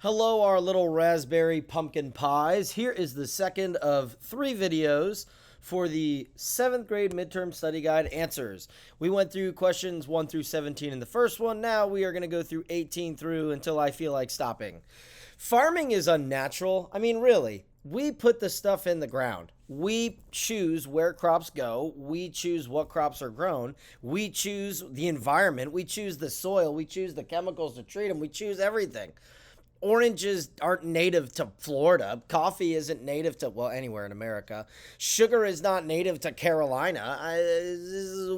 Hello, our little raspberry pumpkin pies. Here is the second of 3 videos for the 7th grade midterm study guide answers. We went through questions 1 through 17 in the first one. Now we are going to go through 18 through until I feel like stopping. Farming is unnatural. I mean, really, we put the stuff in the ground. We choose where crops go. We choose what crops are grown. We choose the environment. We choose the soil. We choose the chemicals to treat them. We choose everything. Oranges aren't native to Florida. Coffee isn't native to, well, anywhere in America. Sugar is not native to Carolina.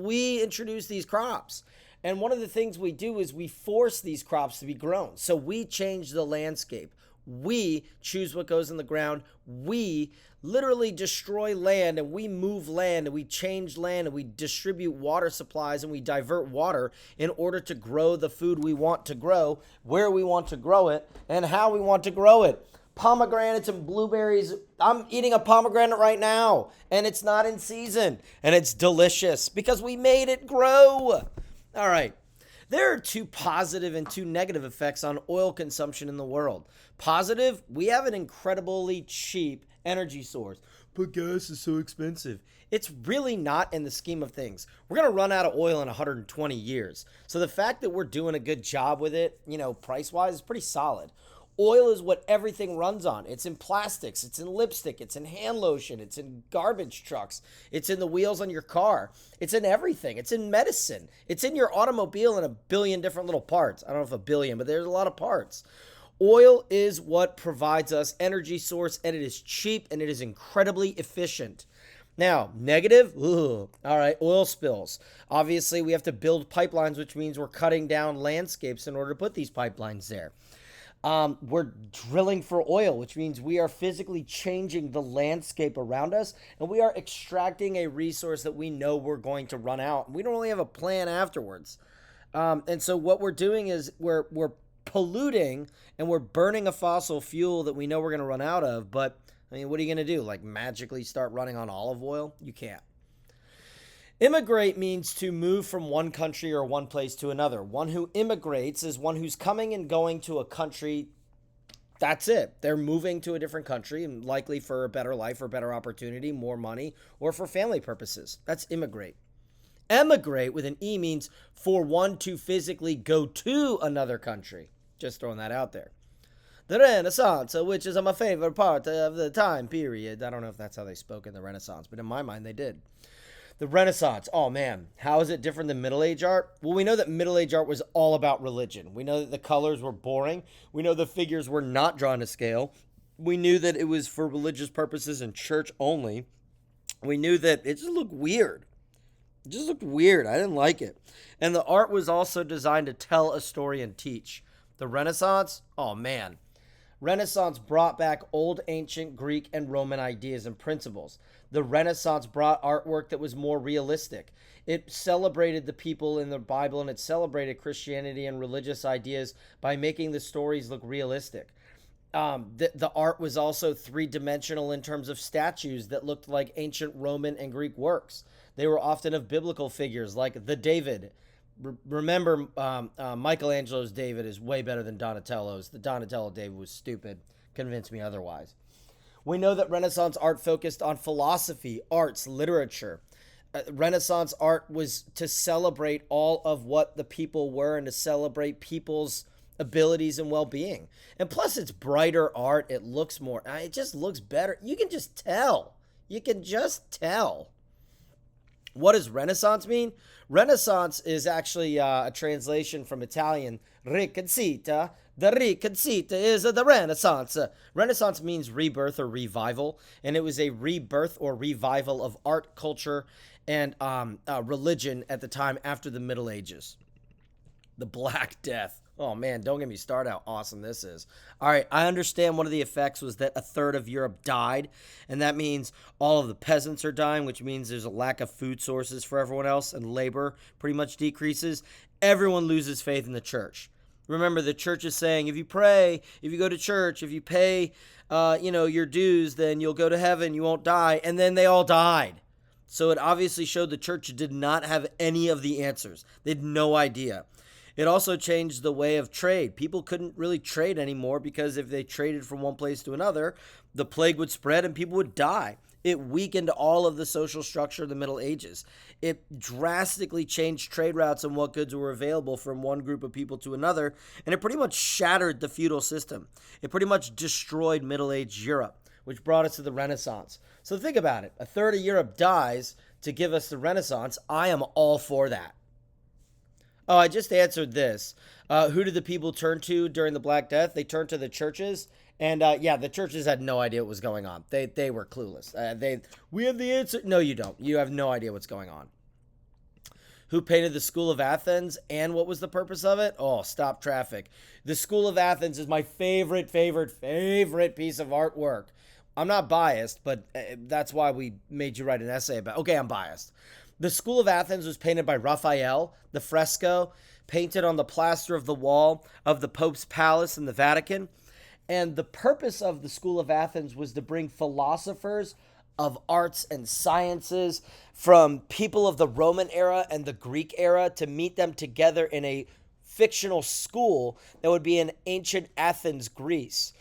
We introduce these crops. And one of the things we do is we force these crops to be grown. So we change the landscape. We choose what goes in the ground. We literally destroy land, and we move land, and we change land, and we distribute water supplies, and we divert water in order to grow the food we want to grow, where we want to grow it, and how we want to grow it. Pomegranates and blueberries. I'm eating a pomegranate right now, and it's not in season, and it's delicious because we made it grow. All right. There are 2 positive and 2 negative effects on oil consumption in the world. Positive, we have an incredibly cheap energy source, but gas is so expensive. It's really not in the scheme of things. We're going to run out of oil in 120 years. So the fact that we're doing a good job with it, price-wise, is pretty solid. Oil is what everything runs on. It's in plastics, it's in lipstick, it's in hand lotion, it's in garbage trucks, it's in the wheels on your car, it's in everything, it's in medicine, it's in your automobile in a billion different little parts. I don't know if a billion, but there's a lot of parts. Oil is what provides us energy source, and it is cheap, and it is incredibly efficient. Now, negative, all right, oil spills. Obviously, we have to build pipelines, which means we're cutting down landscapes in order to put these pipelines there. We're drilling for oil, which means we are physically changing the landscape around us, and we are extracting a resource that we know we're going to run out. We don't really have a plan afterwards. And so what we're doing is we're polluting, and we're burning a fossil fuel that we know we're going to run out of. But, I mean, what are you going to do? Like magically start running on olive oil? You can't. Immigrate means to move from one country or one place to another. One who immigrates is one who's coming and going to a country. That's it. They're moving to a different country, and likely for a better life or better opportunity, more money, or for family purposes. That's immigrate. Emigrate with an E means for one to physically go to another country. Just throwing that out there. The Renaissance, which is my favorite part of the time period. I don't know if that's how they spoke in the Renaissance, but in my mind they did. The Renaissance, oh man, how is it different than Middle Age art? Well, we know that Middle Age art was all about religion. We know that the colors were boring. We know the figures were not drawn to scale. We knew that it was for religious purposes and church only. We knew that it just looked weird. It just looked weird. I didn't like it. And the art was also designed to tell a story and teach. The Renaissance, oh man. Renaissance brought back old ancient Greek and Roman ideas and principles. The Renaissance brought artwork that was more realistic. It celebrated the people in the Bible, and it celebrated Christianity and religious ideas by making the stories look realistic. The art was also 3-dimensional in terms of statues that looked like ancient Roman and Greek works. They were often of biblical figures like the David. Remember, Michelangelo's David is way better than Donatello's. The Donatello David was stupid. Convince me otherwise. We know that Renaissance art focused on philosophy, arts, literature. Renaissance art was to celebrate all of what the people were and to celebrate people's abilities and well-being. And plus, it's brighter art. It looks more, it just looks better. You can just tell. You can just tell. What does Renaissance mean? Renaissance is actually a translation from Italian, riconcita. The riconcita is the Renaissance. Renaissance means rebirth or revival, and it was a rebirth or revival of art, culture, and religion at the time after the Middle Ages. The Black Death. Oh man, don't get me started how awesome this is. All right, I understand one of the effects was that a third of Europe died, and that means all of the peasants are dying, which means there's a lack of food sources for everyone else, and labor pretty much decreases. Everyone loses faith in the church. Remember, the church is saying, if you pray, if you go to church, if you pay, your dues, then you'll go to heaven, you won't die, and then they all died. So it obviously showed the church did not have any of the answers. They had no idea. It also changed the way of trade. People couldn't really trade anymore because if they traded from one place to another, the plague would spread and people would die. It weakened all of the social structure of the Middle Ages. It drastically changed trade routes and what goods were available from one group of people to another, and it pretty much shattered the feudal system. It pretty much destroyed Middle Age Europe, which brought us to the Renaissance. So think about it. A third of Europe dies to give us the Renaissance. I am all for that. Oh, I just answered this. Who did the people turn to during the Black Death? They turned to the churches. And yeah, the churches had no idea what was going on. They were clueless. We have the answer. No, you don't. You have no idea what's going on. Who painted the School of Athens and what was the purpose of it? Oh, stop traffic. The School of Athens is my favorite piece of artwork. I'm not biased, but that's why we made you write an essay about. Okay, I'm biased. The School of Athens was painted by Raphael. The fresco painted on the plaster of the wall of the Pope's palace in the Vatican. And the purpose of the School of Athens was to bring philosophers of arts and sciences from people of the Roman era and the Greek era to meet them together in a fictional school that would be in ancient Athens, Greece.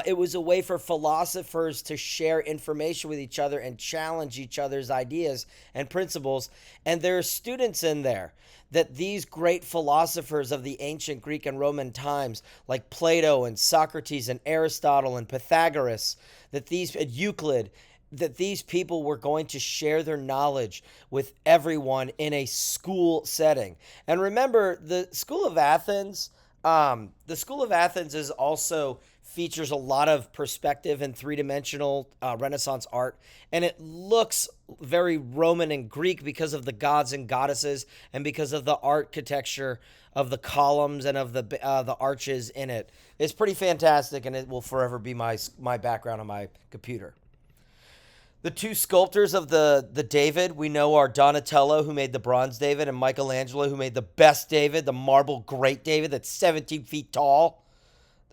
It was a way for philosophers to share information with each other and challenge each other's ideas and principles. And there are students in there that these great philosophers of the ancient Greek and Roman times, like Plato and Socrates and Aristotle and Pythagoras, Euclid, that these people were going to share their knowledge with everyone in a school setting. And remember, the School of Athens is also features a lot of perspective and three-dimensional Renaissance art, and it looks very Roman and Greek because of the gods and goddesses and because of the architecture of the columns and of the arches in it. It's pretty fantastic, and it will forever be my background on my computer. The two sculptors of the David we know are Donatello, who made the bronze David, and Michelangelo, who made the best David, the marble great David that's 17 feet tall.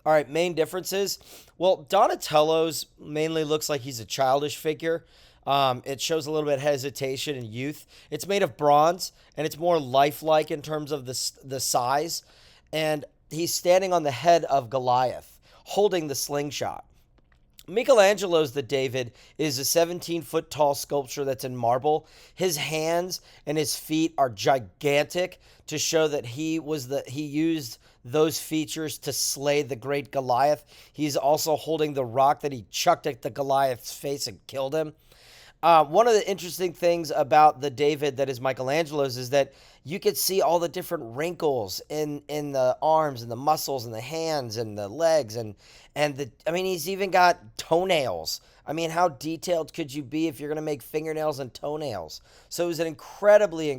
All right, main differences. Well, Donatello's mainly looks like he's a childish figure. It shows a little bit of hesitation and youth. It's made of bronze, and it's more lifelike in terms of the size. And he's standing on the head of Goliath, holding the slingshot. Michelangelo's The David is a 17-foot tall sculpture that's in marble. His hands and his feet are gigantic to show that he used those features to slay the great Goliath. He's also holding the rock that he chucked at the Goliath's face and killed him. One of the interesting things about the David that is Michelangelo's is that you could see all the different wrinkles in the arms and the muscles and the hands and the legs he's even got toenails. I mean, how detailed could you be if you're going to make fingernails and toenails? So it was an incredibly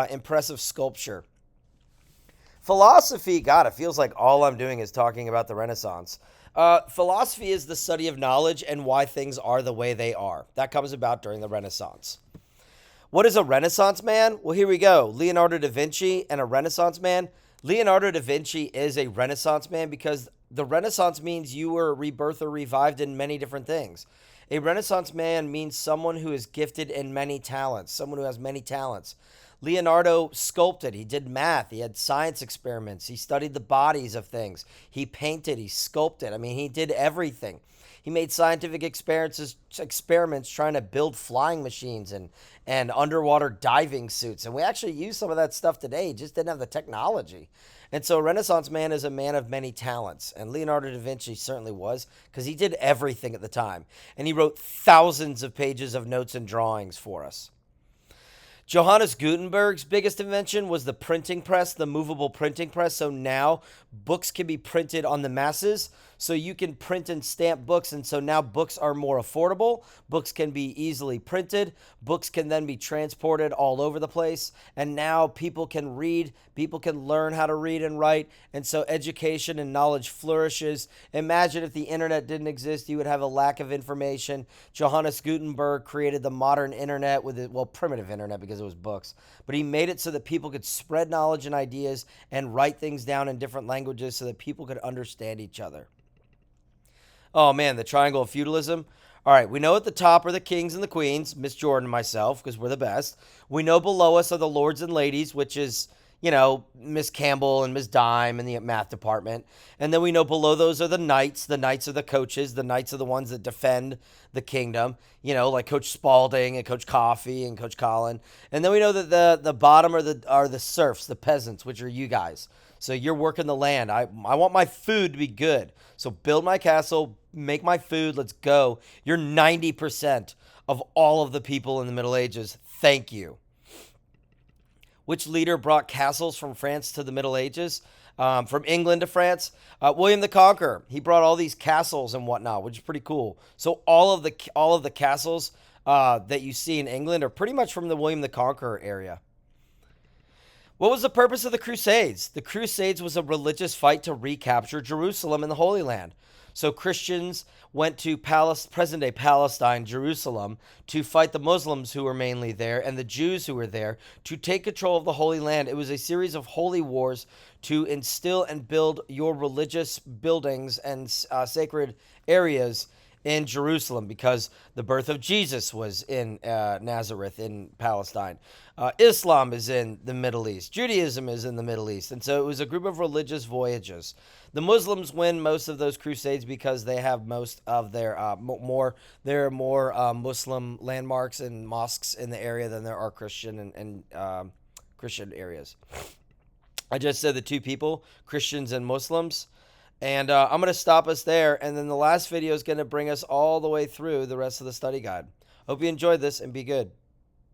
impressive sculpture. Philosophy, God, it feels like all I'm doing is talking about the Renaissance. Philosophy is the study of knowledge and why things are the way they are. That comes about during the Renaissance. What is a Renaissance man? Well, here we go. Leonardo da Vinci and a Renaissance man. Leonardo da Vinci is a Renaissance man because the Renaissance means you were rebirthed or revived in many different things. A Renaissance man means someone who is gifted in many talents, someone who has many talents. Leonardo sculpted, he did math, he had science experiments, he studied the bodies of things, he painted, he sculpted. I mean, he did everything. He made scientific experiments trying to build flying machines and underwater diving suits. And we actually use some of that stuff today, he just didn't have the technology. And so a Renaissance man is a man of many talents. And Leonardo da Vinci certainly was, because he did everything at the time. And he wrote thousands of pages of notes and drawings for us. Johannes Gutenberg's biggest invention was the printing press, the movable printing press. So now books can be printed on the masses. So you can print and stamp books. And so now books are more affordable. Books can be easily printed. Books can then be transported all over the place. And now people can read. People can learn how to read and write. And so education and knowledge flourishes. Imagine if the internet didn't exist, you would have a lack of information. Johannes Gutenberg created the modern internet with primitive internet because it was books. But he made it so that people could spread knowledge and ideas and write things down in different languages so that people could understand each other. Oh man, the triangle of feudalism. All right, we know at the top are the kings and the queens, Miss Jordan and myself, because we're the best. We know below us are the lords and ladies, which is, Miss Campbell and Miss Dime in the math department. And then we know below those are the knights. The knights are the coaches. The knights are the ones that defend the kingdom, like Coach Spalding and Coach Coffee and Coach Colin. And then we know that the bottom are the serfs, the peasants, which are you guys. So you're working the land. I want my food to be good. So build my castle, make my food, let's go. You're 90% of all of the people in the Middle Ages. Thank you. Which leader brought castles from France to the Middle Ages? From England to France? William the Conqueror. He brought all these castles and whatnot, which is pretty cool. So all of the castles that you see in England are pretty much from the William the Conqueror area. What was the purpose of the Crusades? The Crusades was a religious fight to recapture Jerusalem and the Holy Land. So Christians went to present-day Palestine, Jerusalem, to fight the Muslims who were mainly there and the Jews who were there to take control of the Holy Land. It was a series of holy wars to instill and build your religious buildings and sacred areas in Jerusalem, because the birth of Jesus was in Nazareth in Palestine. Islam is in the Middle East. Judaism is in the Middle East. And so it was a group of religious voyages. The Muslims win most of those crusades because they have most of their more Muslim landmarks and mosques in the area than there are Christian and Christian areas. I just said the two people, Christians and Muslims. And I'm going to stop us there. And then the last video is going to bring us all the way through the rest of the study guide. Hope you enjoyed this and be good.